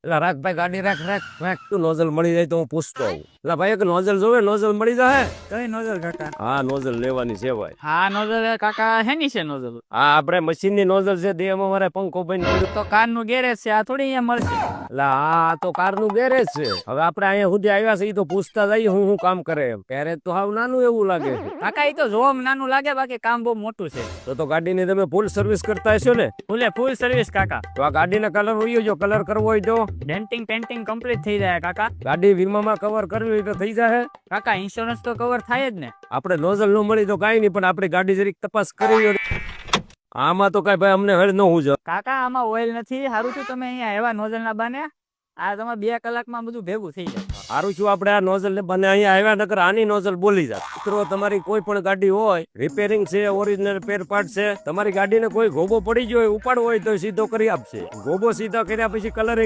એટલે રાખ ભાઈ, ગાડી રાખ રાખ રાખ. તું નોઝલ મળી જાય તો હું પૂછતો આવું. એટલે ભાઈ એક નોઝલ જોવે, નોઝલ મળી જાય. કઈ નોઝલ કાકા? હા નોઝલ લેવાની છે ભાઈ. હા નોઝલ કાકા હેની છે નોઝલ? હા આપણે મશીન ની નોઝલ છે, દેહમાં મારે પંખો બંધ પડ્યો. તો કાર નું ગેરેજ છે, આ થોડી અહીંયા મળશે. એટલે આ તો કાર નું ગેરેજ છે. હવે આપણે અહીંયા સુધી આવ્યા છે, ઈ તો પૂછતા જઈએ હું કામ કરે એમ. ગેરેજ તો હાવ નાનું એવું લાગે છે. કાકા એ તો જોવા નાનું લાગે, બાકી કામ બહુ મોટું છે. તો ગાડીની તમે ફૂલ સર્વિસ કરતા હશો ને? ફૂલ સર્વિસ કાકા. તો આ ગાડીના કલર હોય જો, કલર કરવો હોય તો ડેન્ટિંગ પેન્ટિંગ કમ્પ્લીટ થઈ જાય કાકા. ગાડી વીમામાં કવર કરવી હોય તો થઈ જાય. કાકા ઇન્સ્યોરન્સ તો કવર થાય જ ને. આપણે નોઝલ ન મળી તો કાંઈ નહીં, પણ આપણી ગાડી જરીક તપાસ કરી. આમાં તો કઈ ભાઈ અમને હળ ન હું. કાકા આમાં ઓઇલ નથી. સારું છું તમે અહીંયા એવા નોઝલ ના બને, આ તમે 2 કલાકમાં બધું ભેગું થઈ જાય. સારું છું આપણે આ નોઝલ ને બને અહીંયા આવ્યા, નકર આની નોઝલ બોલી જાય. મિત્રો તમારી કોઈ પણ ગાડી હોય, રિપેરિંગ છે, ઓરિજિનલ સ્પેર પાર્ટ છે, તમારી ગાડીને કોઈ ગોબો પડી ગયો હોય, ઉપાડવો હોય તો સીધો કરી આપશે. ગોબો સીધા કર્યા પછી કલર